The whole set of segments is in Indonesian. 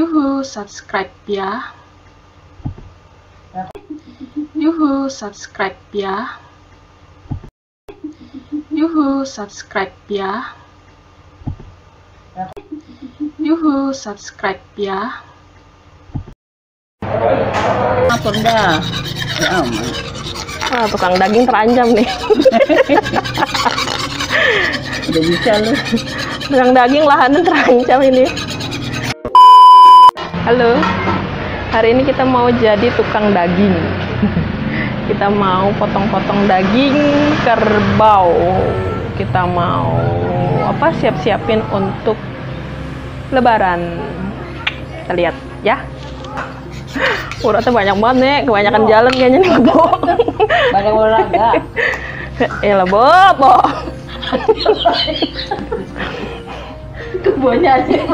Yuhu, subscribe ya. Yuhu, subscribe ya. Yuhu, subscribe ya. Yuhu, subscribe ya. Apa dah? Ya aman. Wah, tukang daging terancam nih. Udah bisa lu. Tukang daging lahannya terancam ini. Halo, hari ini kita mau jadi tukang daging. Kita mau potong-potong daging kerbau. Kita mau siap-siapin untuk lebaran. Kita lihat ya. Uratnya banyak banget nih, kebanyakan jalan kayaknya nih kebo. Banyak olahraga. Elah bobo. Kebonya aja.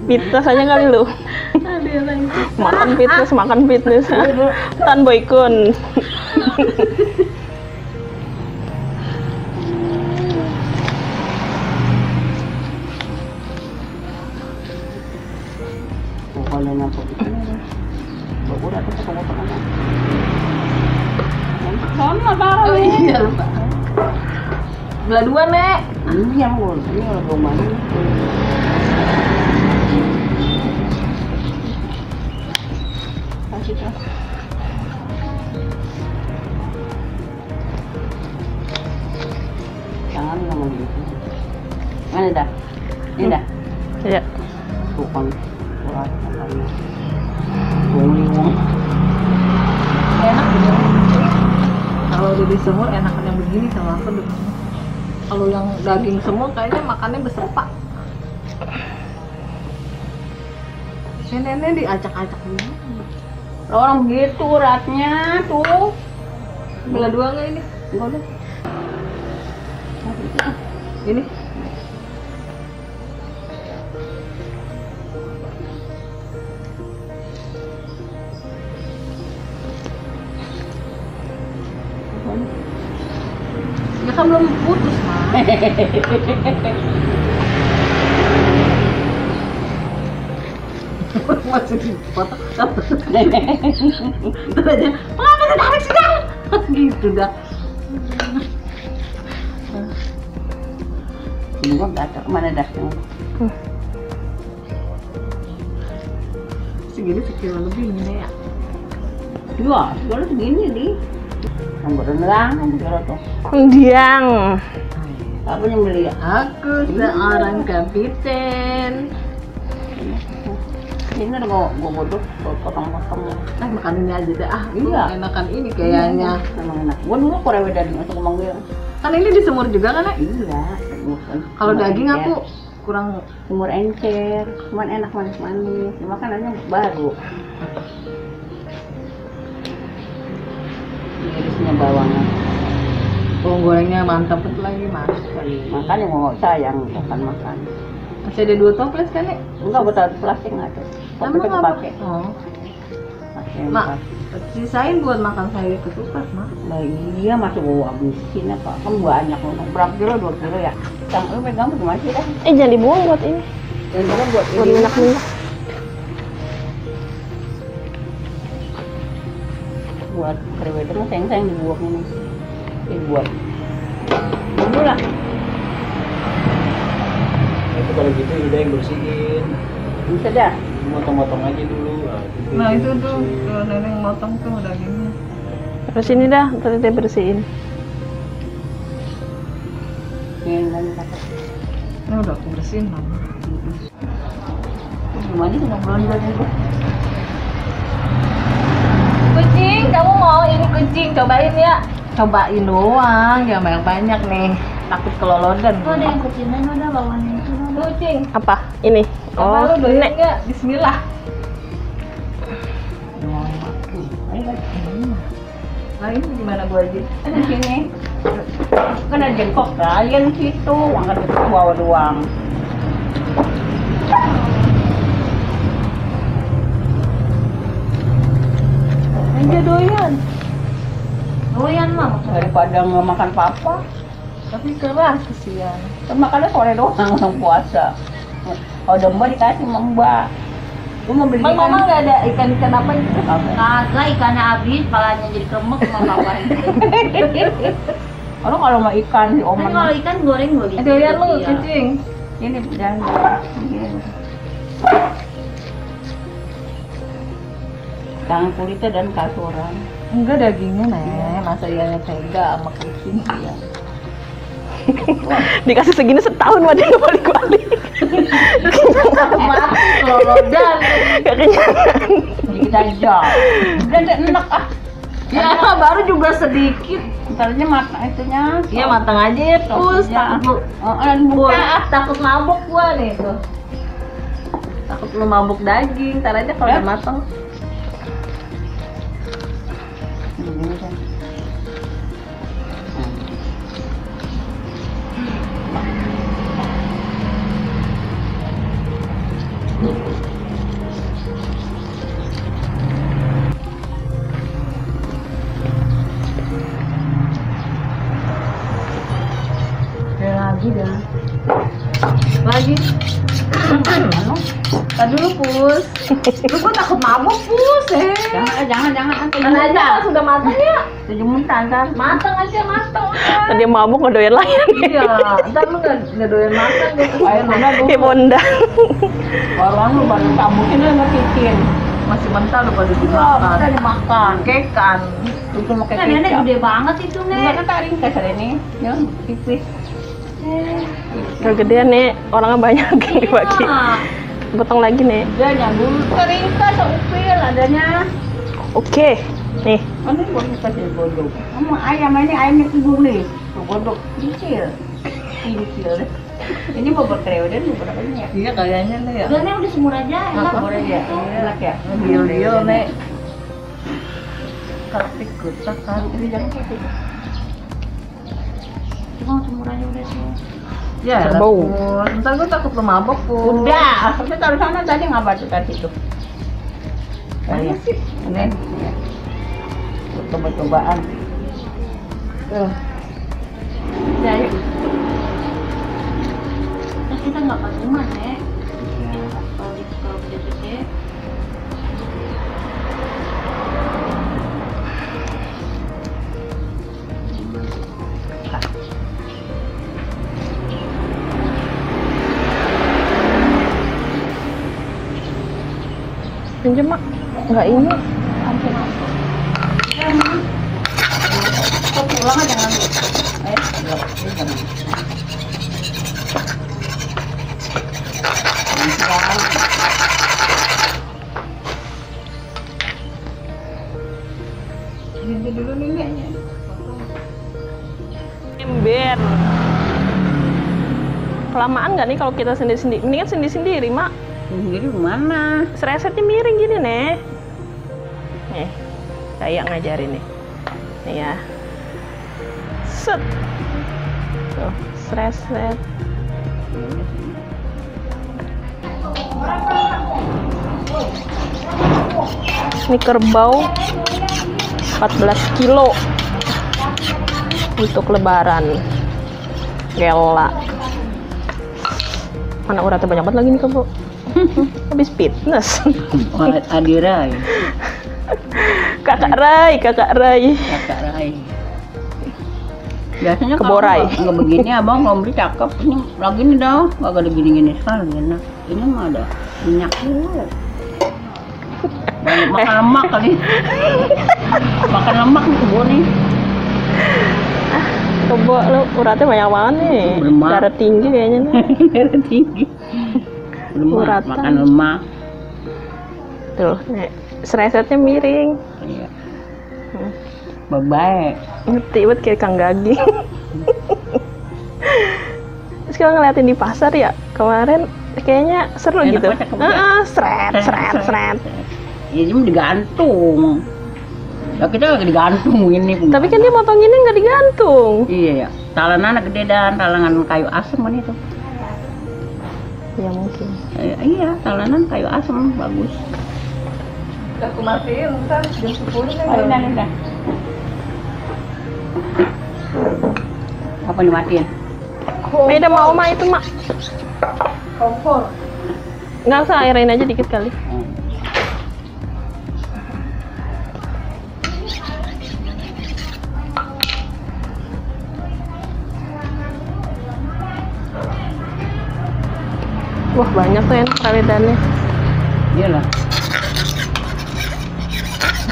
Fitness aja kali lu. Makan fitness. Tan Boykun. Kalau nampak itu, udah tuh potong-potongan. Sama parah. Oh iya lupa. Belah dua, Nek. Iya, mau. Ini kalau belum mandi. Kasih tuh. Jangan ngomong gitu. Mana dah? Ini dah. Ya. Tukang urat katanya. Bung. Enak bener. Kalau udah di semur enakan yang begini sama apa deh. Kalau yang daging semur kayaknya makannya beserpak. Nenek diacak-acak dulu. Orang begitu uratnya tuh. Belah dua nggak ini? Enggak udah. Ini? Ya kan belum putus, Mas. Masih dipotong. Terus aja, mengapa tertarik sih? Gitu dah. Ini gua nggak tahu mana dah. Segini sekilo lebih ini ya. Dua, segala segini nih. Yang berenang, segala tuh. Diang. Apa yang beli? Aku seorang kapiten. Ini udah gua butuh potong-potong. Makan ini aja deh. Iya. Enakan ini kayaknya. Emang enak. Gua dulu korewe daging untuk manggil. Kan ini disemur juga kan, Nek? Iya. Kalau daging aku kurang. semur encer, cuman enak manis-manis. Makanannya baru. Irisnya bawangnya. Bawang gorengnya mantap betul lagi, Mas. Makanya mau sayang bukan makan. Masih ada 2 toples kan, Nek? Enggak botol plastik nggak tuh. Toples kepake. Oh. Pakai Mak, sisain buat makan sayur ketupat, Mak. Nah, iya masih gua habisin apa? Kan banyak loh. Berapa kilo? 2 kilo ya? Yang lu pegang tuh masih dah. Jangan dibuang buat ini. Dan juga buat Buat minyak-minyak. buat krewedeng sayang-sayang dibuang ini. Dibuat. Dulu lah. Itu kalau gitu udah yang bersihin, Bisa dah. motong-motong aja dulu. Nah, itu tuh nenek motong tuh dagingnya. Terus ini dah, tadi dia bersihin. Ini kan kata. Ini udah aku bersihin, Mama. Gimana sih belum dari gua? Kucing, kamu mau ini kucing? Cobain ya. Cobain doang, jangan banyak-banyak nih. Takut kelolodan. Oh, ada yang kecilan, ada bawahnya itu. Kucing. Apa? Ini. Oh, lu doyan Nek. nggak? Bismillah. Nah, ini gimana gua aja? Di sini. Kan ada jengkok kalian situ, angkat itu bawa doang. Aja doyan. Doyan mah maksudnya. Daripada nggak makan papa. Tapi keras kesian. Kan makannya sore doang orang puasa. Oh domba dikasih sama Mbak. Gue mau beli Bang, mama nggak ada ikan-ikan apa gitu? Kagak, ikannya habis, palanya jadi kremek sama bawain. Kalau mau ikan di Kan omen. kalau ikan goreng gue gitu. Aduh, lihat lu, Iya. kucing. Ini dan tangan kulitnya dan kasuran. Enggak dagingnya, Nek. Masa iya tega sama kucing? Iya. Dikasih segini setahun mah dia balik-balik. Mati kalau dan. Gak kenyangan. Dikit aja. Udah enak ah. Ya, baru juga sedikit. Ntarnya matang itunya. Iya, matang aja ya, Pus. Sosnya. Takut lu. Dan buka. Takut mabuk gua nih tuh. Takut lu mabuk daging. Ntar aja kalau Ya. udah matang. Lagi dah. Lagi. Tadi dulu, Pus. Lu gua takut mabuk, Pus. Jangan Mana aja kan sudah matang ya? 7 menit kan. Matang aja, matang. Tadi mabuk nggak doyan lain. Iya, ntar lu nggak doyan makan gitu. Ayo mana lu? Kayak bonda. Orang lu baru cabutin lu ngetikin. Masih mentah lu pada Kita dimakan. dimakan. Kekan. Itu pakai Kan nenek kecap. gede banget itu, Enggak Nek. kan taring kasar ini. Ya, tipis. Kegedean nih, orangnya banyak yang dibagi. Iya. Potong lagi nih. Udah yang dulu keringkas seupil adanya. Oke, nih. Mana boleh kasih godok. Kamu ayamnya tidur nih. Tuh godok kecil. Kecil. Ini mau berkreoden berapa banyak? Iya kayaknya nih ya. Udah, Nek, udah semur aja, enak. Boleh ya. Enak ya. Dio nih. Kartik kutak kan. Ini jangan kasih. Cuma semur aja udah semur. Ya, Bau. Pus. Ntar gua takut lu mabok, Pus. Udah, asalnya taruh sana tadi nggak baca tadi itu. Mana sih? Ini. Coba-cobaan. Tuh. Jadi, Terus kita nggak patungan, Nek. Kalau gede-gede. Pinjem mak. Nggak ini. kok pulang aja ngambil. Jangan. Ini dulu nih kayaknya. Ember. Kelamaan nggak nih kalau kita sendiri-sendiri? Mendingan sendiri-sendiri, Mak. Sendiri mana? Seresetnya miring gini, Nih. Nih, saya ngajarin nih. Nih ya. Set. Tuh, sereset. Ini kerbau 14 kilo untuk lebaran. Gela. Mana uratnya banyak banget lagi nih kerbau. Habis fitness. Adira ya. Kakak Rai. Kakak Rai. Biasanya Keborai. kalau nggak begini abang kalau beli cakep. Ini lagi nih dah, nggak ada gini-gini sekali enak. Ini mah ada minyak dulu. Banyak makan lemak kali. Makan lemak nih kebo nih. Kebo lu uratnya banyak banget nih. Lemak. Darah tinggi kayaknya nih. Darah tinggi. Lemak, Uratan. makan lemak. Tuh, nih, seresetnya miring. Iya. Bye-bye. Ngerti banget kayak Kang Gagi. Terus kalau ngeliatin di pasar ya, kemarin kayaknya seru Enak gitu. banget, cakep banget. Seret. Ya cuma digantung. Ya kita nggak digantung ini. Tapi kan dia motonginnya nggak digantung. Iya ya. Talangan gede dan talangan kayu asem kan itu. Ya mungkin. Iya, talanan kayu asem bagus. Udah aku matiin, ntar jam 10 kan. Ayo udah. Apa dimatiin? Beda mau mah itu mak. Kompor. Nggak usah, airin aja dikit kali. Wah, banyak tuh enak rawedannya. Iyalah.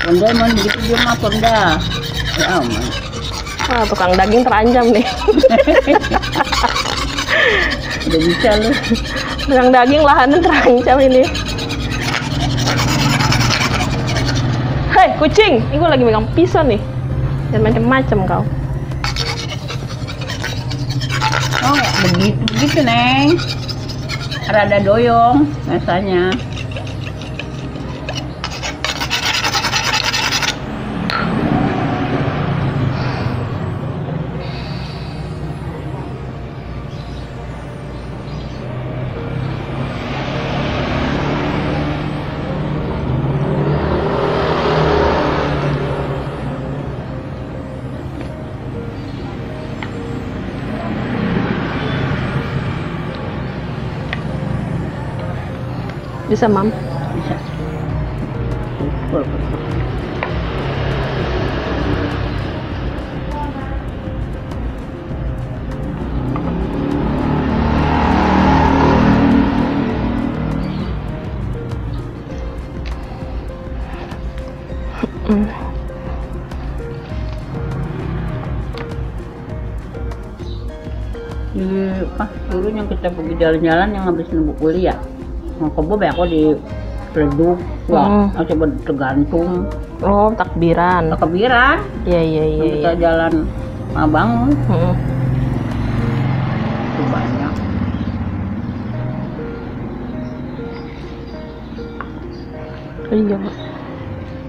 Ponda emang begitu dia mah ponda. Ya aman. Wah, tukang daging terancam nih. Udah bisa lu. Tukang daging lahannya terancam ini. Hei, kucing! Ini gue lagi megang pisau nih. Dan macam-macam kau. Oh, begitu Neng. Rada doyong rasanya. Bisa, Mam? Bisa. Full. Dulu yang kita pergi jalan-jalan yang habis nunggu kuliah. Mau kebo banyak kok di Leduk, wah, coba tergantung. Oh, takbiran. Kebiran, Iya. kita jalan Abang, itu banyak. Iya, Mak.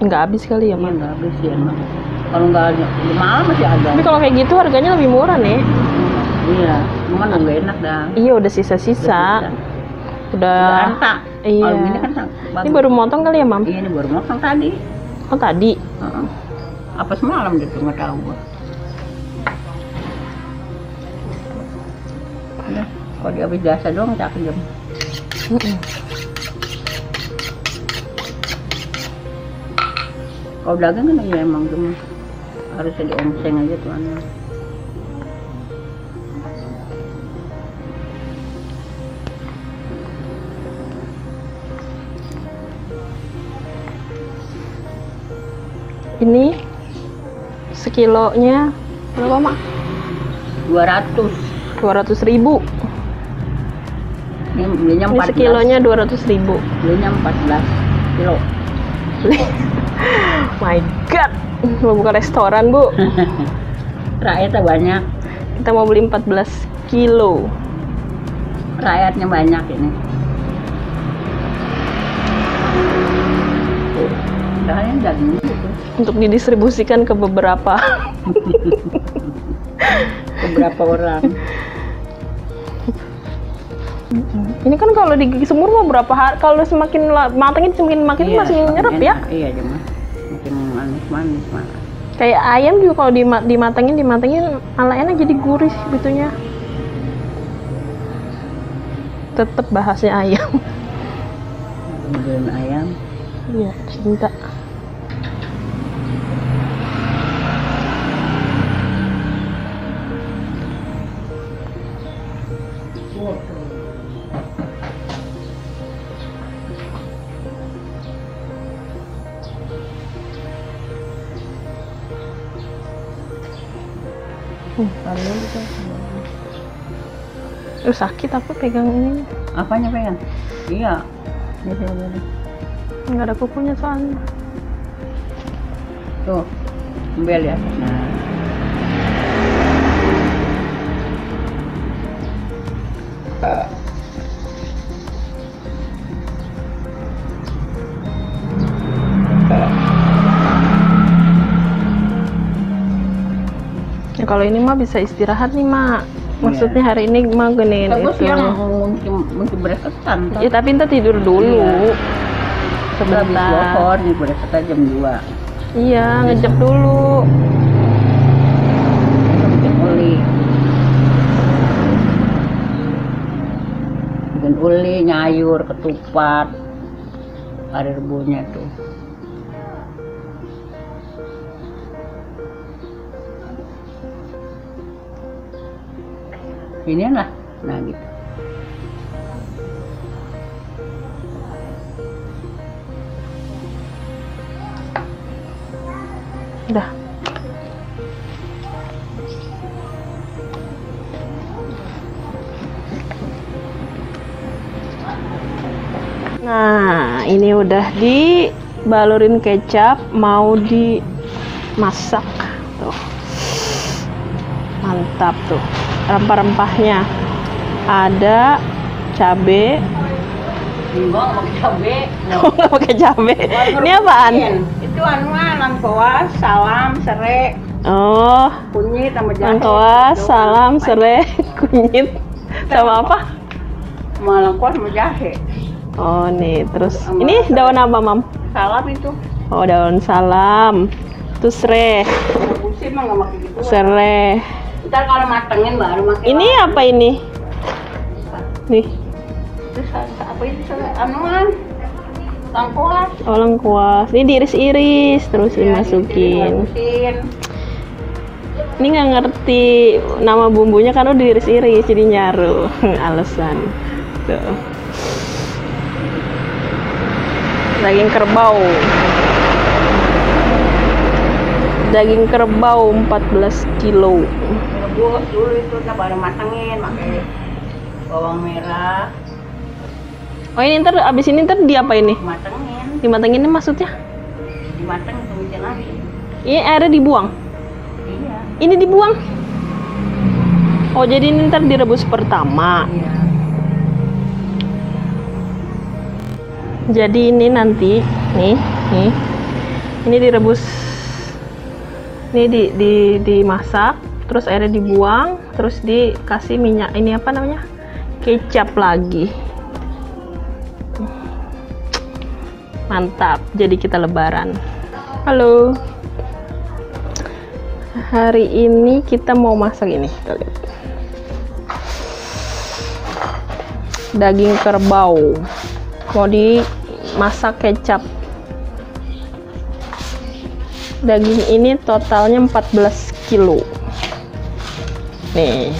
Nggak habis kali ya, Iya Mak? nggak habis ya, Mak. Kalau nggak ada, di malam masih ada. Tapi kalau kayak gitu harganya lebih murah nih. Iya, cuman nggak enak dah. Iya, udah sisa-sisa. Udah. Antak. Iya. Kalau gini kan Ini baru motong kali ya, Mam? Iya, ini baru motong tadi. Oh, tadi. Heeh. Apa semalam gitu nggak tahu gua. Udah, kalau dia habis biasa doang tak kejam. Kalau dagang kan ya emang cuma harus jadi omseng aja tuh anak. Ini sekilonya berapa, Mak? 200. 200.000. Ini belinya Ini 14. sekilonya 200.000. Belinya 14 kilo. My God, mau buka restoran, Bu. Rakyatnya banyak. Kita mau beli 14 kilo. Rakyatnya banyak ini. Soalnya daging gitu. Untuk didistribusikan ke beberapa. Beberapa orang. Ini kan kalau digigit semur mau berapa hari? Kalau semakin matangnya semakin makin Iya, masih nyerap enak. ya. Iya, cuma makin manis-manis malah. Kayak ayam juga kalau dimatangin malah enak, jadi gurih sebetulnya. Tetap bahasnya ayam. Kemudian ayam. Iya, cinta. Sakit aku pegang ini. Apanya pengen? Iya. Ini. Nggak ada kukunya soalnya. Tuh, embel ya. Nah. Ya kalau ini mah bisa istirahat nih, Mak. Maksudnya hari ini mah genein Terus itu. yang mungkin beres ketan. Ya tapi ntar tidur dulu. Iya. Sebentar. Habis Sebentar. bokor nih beres ketan jam 2. Iya, ngejep dulu. Bikin oli. bikin uli, nyayur, ketupat, ada rebusnya tuh. Ini lah, nah gitu. Udah. Nah, ini udah dibalurin kecap, mau dimasak tuh. Mantap tuh. Rempah-rempahnya ada cabe. Enggak pakai cabe. Oh, nggak pakai cabe. Ini apaan? Itu lengkoas, salam, serai, Oh, kunyit sama jahe. lengkoas, salam, serai, kunyit, sama apa? Sama lengkoas sama jahe. Oh, nih, terus ini daun apa, Mam? Salam itu. Oh, daun salam. Terus serai, Rebusin mah nggak pakai gitu. serai. Ntar kalau matengin baru makin. Ini apa ini? Nih, Terus apa itu? Anuan. Lengkoas. oh lengkuas. Ini diiris-iris, terus dimasukin. Rebusin. Ini nggak ngerti nama bumbunya kan udah diiris-iris, jadi nyaru. Alasan. Tuh. Daging kerbau. Daging kerbau 14 kilo. Rebus dulu itu, ntar baru matengin pakai bawang merah. Oh, ini ntar abis ini ntar diapain nih? Matengin, Dimatenginnya maksudnya? dimateng tumisin lagi. Ini airnya dibuang? Iya. Ini dibuang? Oh, jadi ini ntar direbus pertama. Iya. Jadi ini nanti nih ini direbus, ini dimasak, terus airnya dibuang, terus dikasih minyak ini apa namanya, kecap lagi. Mantap, jadi kita lebaran. Halo, hari ini kita mau masak ini, kita lihat. Daging kerbau mau dimasak kecap. Daging ini totalnya 14 kilo. Nih,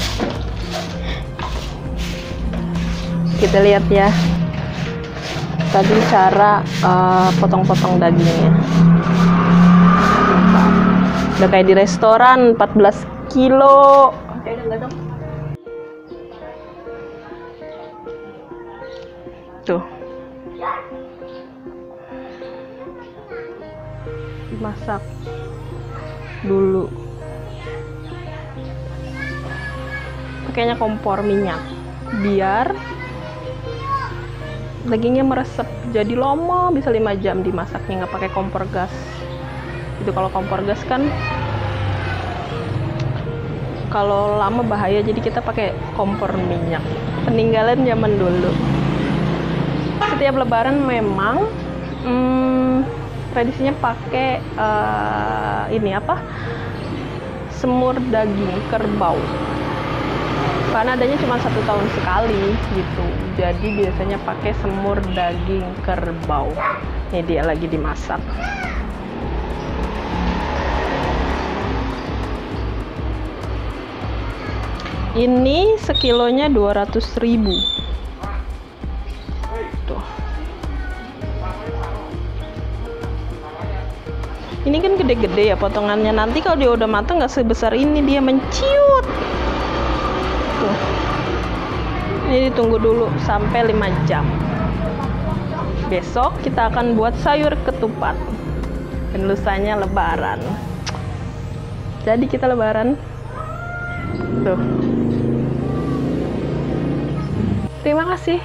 kita lihat ya tadi cara potong-potong dagingnya. Udah kayak di restoran, 14 kilo. Tuh, dimasak dulu, pakainya kompor minyak biar dagingnya meresep, jadi lama, bisa 5 jam dimasaknya, nggak pakai kompor gas. Itu kalau kompor gas kan kalau lama bahaya, jadi kita pakai kompor minyak, peninggalan zaman dulu. Setiap lebaran memang tradisinya pakai ini apa, semur daging kerbau, karena adanya cuma 1 tahun sekali gitu. Jadi biasanya pakai semur daging kerbau. Ini dia lagi dimasak. Ini sekilonya 200.000. Tuh. Ini kan gede-gede ya potongannya. Nanti kalau dia udah matang nggak sebesar ini, dia menciut. Tuh. Ini ditunggu dulu sampai 5 jam. Besok kita akan buat sayur ketupat. Dan lusanya lebaran. Jadi kita lebaran. Tuh. Terima kasih.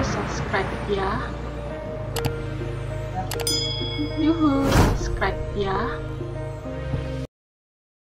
Subscribe ya. Yuhu, subscribe ya.